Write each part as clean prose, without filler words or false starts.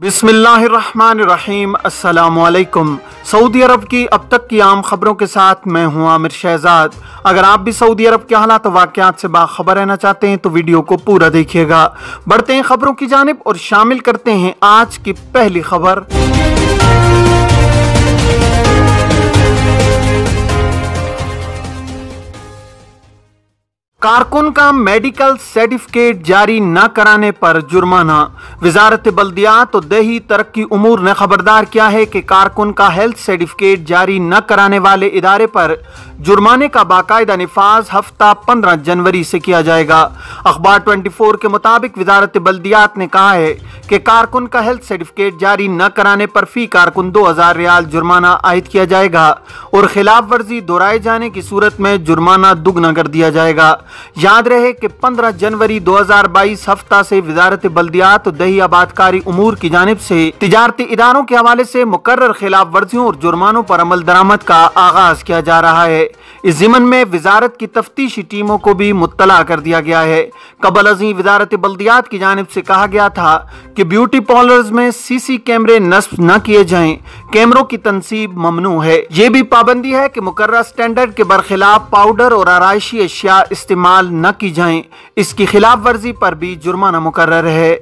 बिस्मिल्लाहिर्रहमानिर्रहीम। अस्सलामुअलैकुम। सऊदी अरब की अब तक की आम खबरों के साथ मैं हूं आमिर शहजाद। अगर आप भी सऊदी अरब के हालात और वाक़यात से बाखबर रहना चाहते हैं तो वीडियो को पूरा देखिएगा। बढ़ते हैं खबरों की जानिब और शामिल करते हैं आज की पहली खबर। कारकुन का मेडिकल सर्टिफिकेट जारी न कराने पर जुर्माना। वजारत बल्दियात और देही तरक्की उमूर ने खबरदार किया है कि कारकुन का हेल्थ सर्टिफिकेट जारी न कराने वाले इदारे पर जुर्माने का बाकायदा निफाज हफ्ता 15 जनवरी से किया जाएगा। अखबार 24 के मुताबिक वजारत बल्दियात ने कहा है कि कारकुन का हेल्थ सर्टिफिकेट जारी न कराने पर फी कारकुन 2000 रियाल जुर्माना आयद किया जाएगा और खिलाफ वर्जी दोहराए जाने की सूरत में जुर्माना दुगना कर दिया जाएगा। याद रहे कि 15 जनवरी 2022 हफ्ता से वजारत बल्दियात और दही आबादकारी उमूर की जानिब से तिजारती इदारों के हवाले से मुकर्रर खिलाफ वर्जियों और जुर्मानों पर अमल दरामद का आगाज किया जा रहा है। इस जिमन में वजारत की तफ्तीशी टीमों को भी मुत्तला कर दिया गया है। कबल अज़ीं वजारत बल्दियात की जानिब से कहा गया था कि ब्यूटी पार्लर्स में सीसी कैमरे नस्ब न किए जाएं, कैमरों की तनसीब ममनू है। ये भी पाबंदी है कि मुकर्रर स्टैंडर्ड के बरखिलाफ पाउडर और आराइशी अशिया इस्तेमाल न की जाएं। इसकी खिलाफ वर्जी पर भी जुर्माना मुकर्रर है।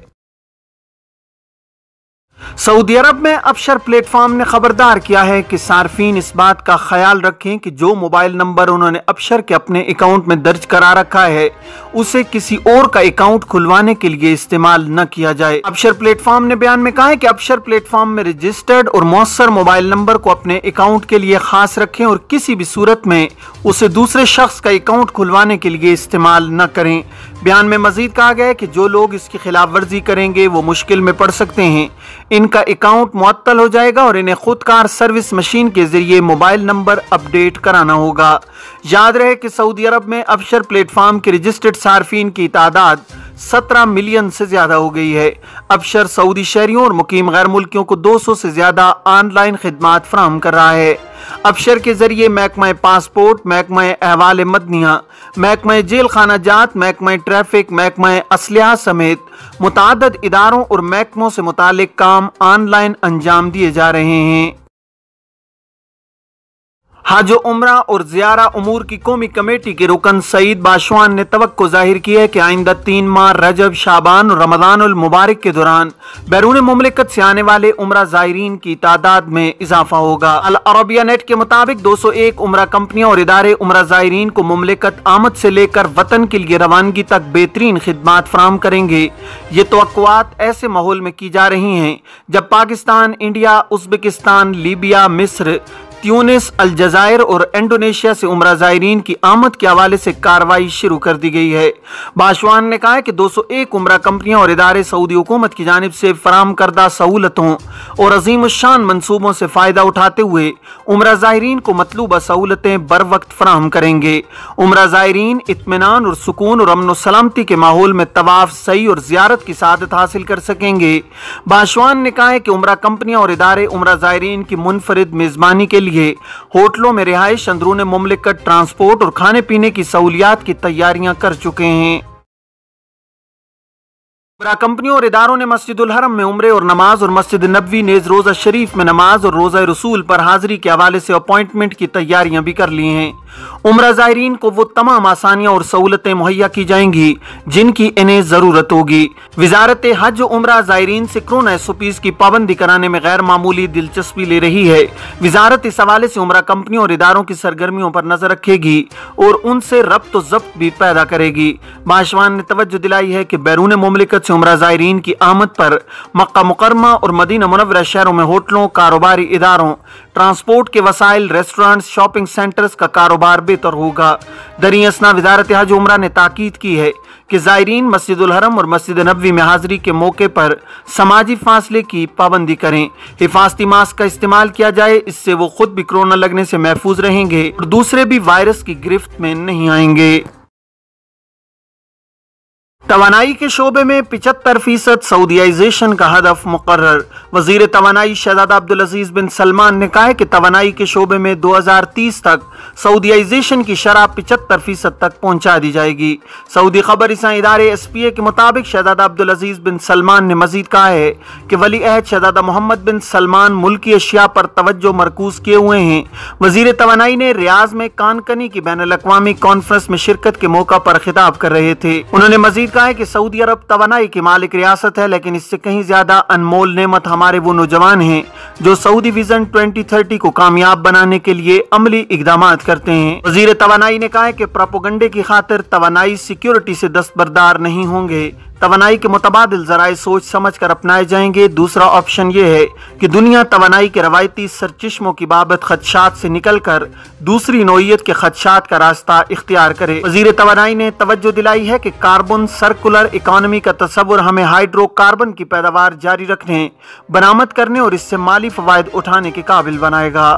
सऊदी अरब में अबशर प्लेटफॉर्म ने खबरदार किया है कि सार्फिन इस बात का ख्याल रखें कि जो मोबाइल नंबर उन्होंने अबशर के अपने अकाउंट में दर्ज करा रखा है उसे किसी और का अकाउंट खुलवाने के लिए इस्तेमाल न किया जाए। अबशर प्लेटफॉर्म ने बयान में कहा है कि अबशर प्लेटफॉर्म में रजिस्टर्ड और मौसर मोबाइल नंबर को अपने अकाउंट के लिए खास रखें और किसी भी सूरत में उसे दूसरे शख्स का अकाउंट खुलवाने के लिए इस्तेमाल न करें। बयान में मजीद कहा गया है कि जो लोग इसकी खिलाफ वर्जी करेंगे वो मुश्किल में पड़ सकते हैं। इनका अकाउंट मुअत्तल हो जाएगा और इन्हें खुदकार सर्विस मशीन के जरिए मोबाइल नंबर अपडेट कराना होगा। याद रहे कि सऊदी अरब में अबशर प्लेटफॉर्म के रजिस्टर्ड सार्फिन की तादाद 17 मिलियन से ज्यादा हो गई है। अबशर सऊदी शहरियों और मुकीम गैर मुल्कियों को 200 से ज्यादा ऑनलाइन खिदमात फराहम कर रहा है। अबशर के जरिए महकमा पासपोर्ट, महकमा अहवाल मदनिया, महकमा जेल खाना जात, महकमा ट्रैफिक, महकमा असलहा समेत मुतादद इदारों और महकमों से मुतालिक काम ऑनलाइन अंजाम दिए जा रहे हैं। हज उम्रा और ज़ियारा उमूर की कौमी कमेटी के रुकन सईद बाशवान ने तवक्को जाहिर की है कि आइंदा 3 माह रजब, शाबान और रमज़ानुल मुबारक के दौरान बैरून मुमलिकत से आने वाले उम्रा ज़ायरीन की तादाद में इजाफा होगा। अल अरबिया नेट के मुताबिक 201 उम्रा कंपनियां और इदारे उम्रा ज़ायरीन को मुमलिकत आमद से लेकर वतन के लिए रवानगी तक बेहतरीन खिदमात फराहम करेंगे। ये तवक्कुआत ऐसे माहौल में की जा रही हैं जब पाकिस्तान, इंडिया, उज़्बेकिस्तान, लीबिया, मिस्र, ट्यूनिस, अलजायर और इंडोनेशिया से उम्रा ज़ायरीन की आमद के हवाले से कार्रवाई शुरू कर दी गई है। बाशवान ने कहा है कि 201 उम्रा कंपनियां और इदारे सऊदी हुकूमत की जानिब से फराहम करदा सहूलतों और अजीम शान मनसूबों से फ़ायदा उठाते हुए उम्रा ज़ायरीन को मतलूबा सहूलतें बर वक्त फराहम करेंगे। उम्रा ज़ायरीन इत्मीनान और सुकून और अमन सलामती के माहौल में तवाफ, सही और ज़ियारत की सआदत हासिल कर सकेंगे। बाशवान ने कहा है कि उम्रा कंपनियां और इदारे उम्रा ज़ायरीन की मुनफरिद मेज़बानी के लिए होटलों में रिहाइश, अंदरून मुमलिकत ट्रांसपोर्ट और खाने पीने की सहूलियात की तैयारियां कर चुके हैं। कंपनियों और इदारों ने मस्जिदुल हरम में उम्रे और नमाज और मस्जिद नबवी नेज रोजा शरीफ में नमाज और रोजा रसूल पर हाजिरी के हवाले से अपॉइंटमेंट की तैयारियां भी कर ली हैं। उम्रा ज़ायरीन को वो तमाम आसानियां और सहूलतें मुहैया की जाएंगी जिनकी इन्हें जरूरत होगी। वजारत हज उम्रा ज़ायरीन से कोरोना SOPs की पाबंदी कराने में गैर मामूली दिलचस्पी ले रही है। वजारत इस हवाले से उम्रा कंपनियों और इदारों की सरगर्मियों पर नजर रखेगी और उनसे रब्त व ज़ब्त भी पैदा करेगी। बाशवान ने तवज्जो दिलाई है कि बैरून मुमलिकत से उम्रा ज़ायरीन की आमद पर मक्का मुकरमा और मदीना मुनव्वरा शहरों में होटलों, कारोबारी इदारों, ट्रांसपोर्ट के वसाइल, रेस्टोरेंट्स, शॉपिंग सेंटर्स का कारोबार बेहतर होगा। दरी असना वजारत हज उम्रा ने ताकीद की है कि ज़ायरीन मस्जिदुल हरम और मस्जिद नबवी में हाजिरी के मौके पर समाजी फासले की पाबंदी करें। हिफाजती मास्क का इस्तेमाल किया जाए, इससे वो खुद भी कोरोना लगने से महफूज रहेंगे और दूसरे भी वायरस की गिरफ्त में नहीं आएंगे। तवानाई के शोबे में 75% सऊदीयाइजेशन का हदफ मुकर्रर। वजीर तवानाई शहजादा अब्दुल अजीज बिन सलमान ने कहा है कि तवानाई के शोबे में 2030 तक सऊदीयाइजेशन की शरह 75% तक पहुंचा दी जाएगी। सऊदी खबर रिसां इदारे SPA के मुताबिक शहजादा अब्दुल अजीज बिन सलमान ने मजीद कहा है कि वली अहद शहजादा मोहम्मद बिन सलमान मुल्की अशिया पर तवज्जो मरकूज किए हुए हैं। वजीर तवानाई ने रियाज में कानकनी की बैनुल-अक़वामी कॉन्फ्रेंस में शिरकत के मौका पर खिताब कर रहे थे। उन्होंने मजीद कहा है कि सऊदी अरब तवानाई की मालिक रियासत है, लेकिन इससे कहीं ज्यादा अनमोल नेमत हमारे वो नौजवान हैं जो सऊदी विजन 2030 को कामयाब बनाने के लिए अमली इकदाम करते हैं। वजीर तवानाई ने कहा है कि प्रोपेगेंडे की खातिर तवानाई सिक्योरिटी से दस्तबरदार नहीं होंगे। तवानाई के मुतबादिल जराए सोच समझ कर अपनाए जाएंगे। दूसरा ऑप्शन ये है कि दुनिया तवानाई के रवायती सरचश्मों की बाबत खदशात से निकल कर दूसरी नौइयत के खदशात का रास्ता इख्तियार करे। वजीर तवानाई ने तवज्जो दिलाई है कि कार्बन सर्कुलर इकानमी का तस्वुर हमें हाइड्रोकार्बन की पैदावार जारी रखने, बरामद करने और इससे माली फवायद उठाने के काबिल बनाएगा।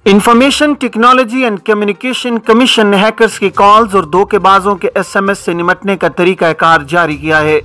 Information technology and communication commission ने हैकर्स की कॉल्स और धोखेबाजों के SMS से निपटने का तरीकाकार जारी किया है।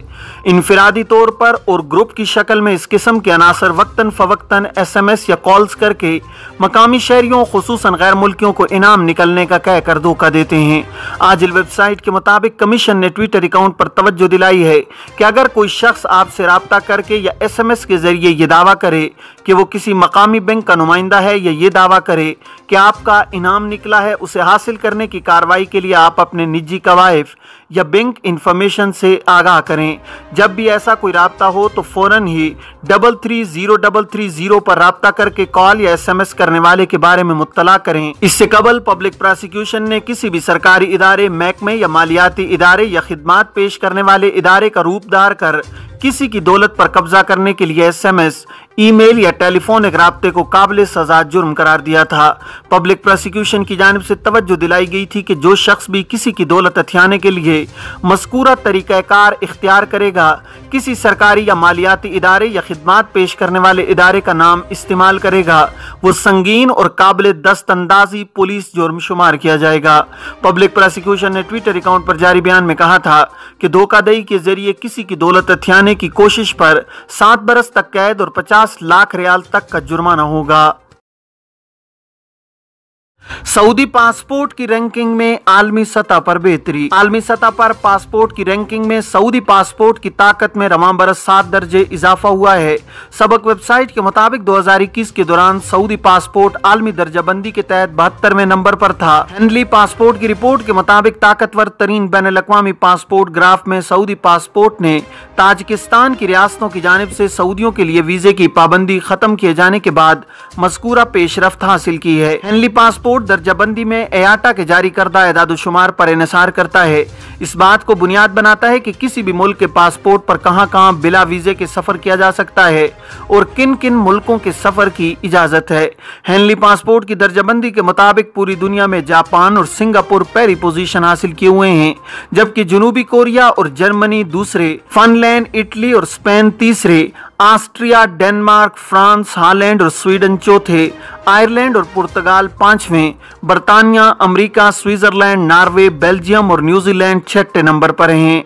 इनफिरादी तौर पर और ग्रुप की शक्ल में इस किस्म के अनासर वक्तन फवक्तन SMS या कॉल्स करके मकामी शहरियों खुसूसन गैर मुल्कियों को इनाम निकलने का कह कर धोखा देते हैं। आजिल वेबसाइट के मुताबिक कमीशन ने ट्विटर अकाउंट पर तवज्जो दिलाई है कि अगर कोई शख्स आपसे रब्ता करके या SMS के जरिए ये दावा करे कि वो किसी मकामी बैंक का नुमाइंदा है या ये दावा करे कि आपका इनाम निकला है, उसे हासिल करने की कार्रवाई के लिए आप अपने निजी कवायफ या बैंक इंफॉर्मेशन से आगाह करें। जब भी ऐसा कोई राब्ता हो तो फौरन ही 330330 पर राब्ता करके कॉल या SMS करने वाले के बारे में मुत्तला करें। इससे कबल पब्लिक प्रोसिक्यूशन ने किसी भी सरकारी इदारे, महकमे या मालियाती इदारे या खिदमात पेश करने वाले इदारे का रूप धार कर किसी की दौलत पर कब्जा करने के लिए SMS, ईमेल या टेलीफोनिक राब्ते को काबिल सजा जुर्म करार दिया था। पब्लिक प्रोसिक्यूशन की जानिब से तवज्जो दिलाई गई थी कि जो शख्स भी किसी की दौलत हथियाने के लिए मज़कूरा तरीक़ाकार इख्तियार करेगा, किसी सरकारी या मालियाती इदारे या खिदमात पेश करने वाले इदारे का नाम इस्तेमाल करेगा, वो संगीन और काबिल दस्तअंदाजी पुलिस जुर्म शुमार किया जाएगा। पब्लिक प्रोसिक्यूशन ने ट्विटर अकाउंट पर जारी बयान में कहा था कि धोखाधड़ी के जरिए किसी की दौलत हथियाने की कोशिश पर 7 बरस तक कैद और 50 लाख रियाल तक का जुर्माना होगा। सऊदी पासपोर्ट की रैंकिंग में आलमी सतह पर बेहतरी। आलमी सतह पर पासपोर्ट की रैंकिंग में सऊदी पासपोर्ट की ताकत में रवां बरस 7 दर्जे इजाफा हुआ है। सबक वेबसाइट के मुताबिक 2021 के दौरान सऊदी पासपोर्ट आलमी दर्जाबंदी के तहत 72वें नंबर पर था। हेनली पासपोर्ट की रिपोर्ट के मुताबिक ताकतवर तरीन बैनुल-अक़वामी पासपोर्ट ग्राफ में सऊदी पासपोर्ट ने ताजिकिस्तान की रियासतों की जानिब से सऊदियों के लिए वीजे की पाबंदी खत्म किए जाने के बाद मज़कूरा पेशरफ्त हासिल की है। हेनली पासपोर्ट दर्जाबंदी में एयाटा के जारी करदा एदाद-ओ-शुमार पर इन्हिसार करता है। इस बात को बुनियाद बनाता है कि किसी भी मुल्क के पासपोर्ट पर कहां-कहां बिला वीजे के सफर किया जा सकता है और किन किन मुल्कों के सफर की इजाजत है। हेनली पासपोर्ट की दर्जाबंदी के मुताबिक पूरी दुनिया में जापान और सिंगापुर पहली पोजीशन हासिल किए हुए हैं, जबकि जनूबी कोरिया और जर्मनी दूसरे, फिनलैंड, इटली और स्पेन तीसरे, ऑस्ट्रिया, डेनमार्क, फ्रांस, हॉलैंड और स्वीडन चौथे, आयरलैंड और पुर्तगाल पांचवें, बरतानिया, अमेरिका, स्विट्जरलैंड, नॉर्वे, बेल्जियम और न्यूजीलैंड छठे नंबर पर हैं।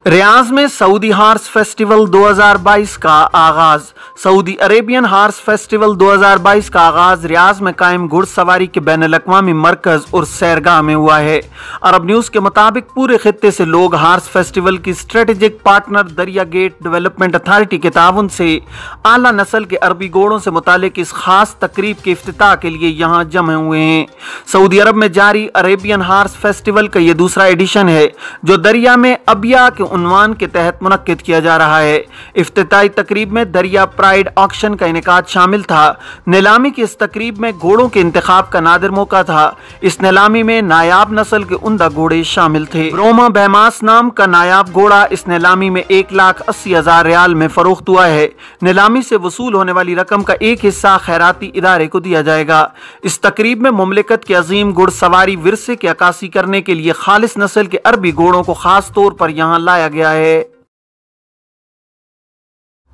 रियाज में सऊदी हार्स फेस्टिवल 2022 का आगाज। सऊदी अरेबियन हार्स फेस्टिवल 2022 का आगाज रियाज में कायम घुड़सवारी के बैनुल-अक़वामी मरकज और सैरगाह में हुआ है। अरब न्यूज के मुताबिक पूरे खित्ते से लोग हार्स फेस्टिवल की स्ट्रेटेजिक पार्टनर दरिया गेट डेवलपमेंट अथॉरिटी के ताउन से आला नस्ल के अरबी घोड़ों से मुतालिक इस खास तकरीब के इफ्तिताह के लिए यहाँ जमे हुए हैं। सऊदी अरब में जारी अरेबियन हार्स फेस्टिवल का ये दूसरा एडिशन है जो दरिया में अबिया के उन्वान के तहत मुनक्किद किया जा रहा है। इफ्तिताई तकरीब में दरिया प्राइड ऑक्शन का इनेकाद शामिल था। नीलामी की इस तकरीब में घोड़ों के इंतखाब का नादिर मौका था। इस नीलामी में नायाब नस्ल के उम्दा घोड़े शामिल थे। ब्रोमा बेहमास नाम का नायाब घोड़ा इस नीलामी में 1,80,000 रियाल में फरोख्त हुआ है। नीलामी से वसूल होने वाली रकम का एक हिस्सा खैराती इदारे को दिया जाएगा। इस तकरीब में मुमलिकत के अजीम घुड़सवारी विरसे की अक्कासी करने के लिए खालिस नस्ल के अरबी घोड़ों को खास तौर पर यहाँ लाया गया है।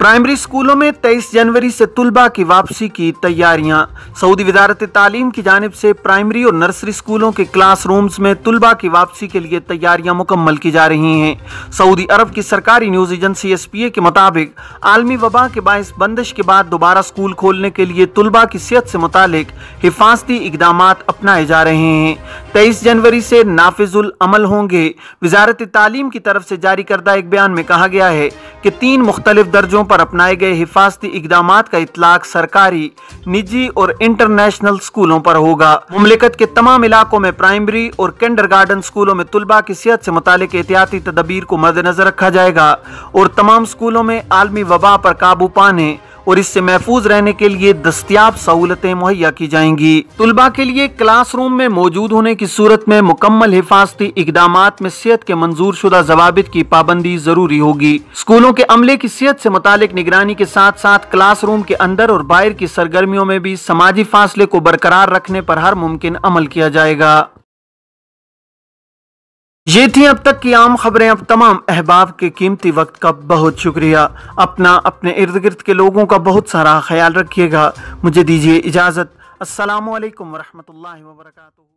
प्राइमरी स्कूलों में 23 जनवरी से तुलबा की वापसी की तैयारियां। सऊदी वजारत तालीम की जानिब से प्राइमरी और नर्सरी स्कूलों के क्लासरूम्स में तुलबा की वापसी के लिए तैयारियां मुकम्मल की जा रही हैं। सऊदी अरब की सरकारी न्यूज एजेंसी SPA के मुताबिक आलमी वबा के बायस बंदिश के बाद दोबारा स्कूल खोलने के लिए तुलबा की सेहत से मुतालिक हिफाजती इकदामात अपनाए जा रहे हैं। 23 जनवरी से नाफिजुल अमल होंगे। वजारत तालीम की तरफ से जारी करदा एक बयान में कहा गया है कि 3 मुख्तलिफ दर्जों पर अपनाए गए हिफाजती इकदामात का इतलाक सरकारी, निजी और इंटरनेशनल स्कूलों पर होगा। मुमलिकत के तमाम इलाकों में प्राइमरी और किंडरगार्टन स्कूलों में तुलबा की सेहत से मुतालिक एहतियाती तदबीर को मद्देनजर रखा जाएगा और तमाम स्कूलों में आलमी वबा पर काबू पाने और इससे महफूज रहने के लिए दस्तयाब सहूलतें मुहैया की जाएंगी। तुलबा के लिए क्लासरूम में मौजूद होने की सूरत में मुकम्मल हिफाजती इकदामात में सेहत के मंजूर शुदा जवाबित की पाबंदी जरूरी होगी। स्कूलों के अमले की सेहत से मुतालिक निगरानी के साथ साथ क्लासरूम के अंदर और बाहर की सरगर्मियों में भी समाजी फासले को बरकरार रखने पर हर मुमकिन अमल किया जाएगा। ये थी अब तक की आम खबरें। अब तमाम अहबाब के कीमती वक्त का बहुत शुक्रिया। अपना अपने इर्द गिर्द के लोगों का बहुत सारा ख्याल रखिएगा। मुझे दीजिए इजाज़त। अस्सलामु अलैकुम वरहमतुल्लाहि वबरकातुहू।